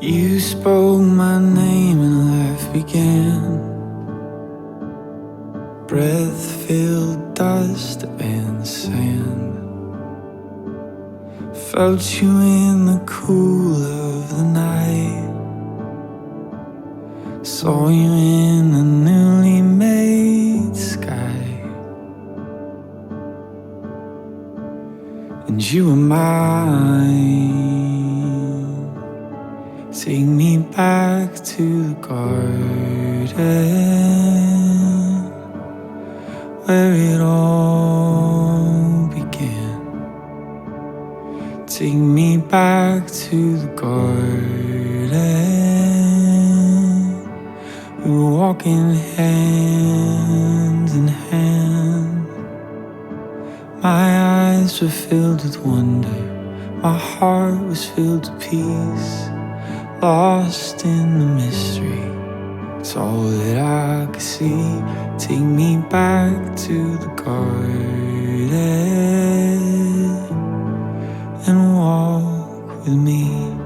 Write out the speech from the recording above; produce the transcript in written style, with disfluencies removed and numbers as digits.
You spoke my name and life began. Breath filled dust and sand. Felt you in the cool of the night. Saw you in the newly made sky. And you were mine. Take me back to the garden where it all began. Take me back to the garden. We were walking hand in hand. My eyes were filled with wonder. My heart was filled with peace. Lost in the mystery, it's all that I could see. Take me back to the garden and walk with me.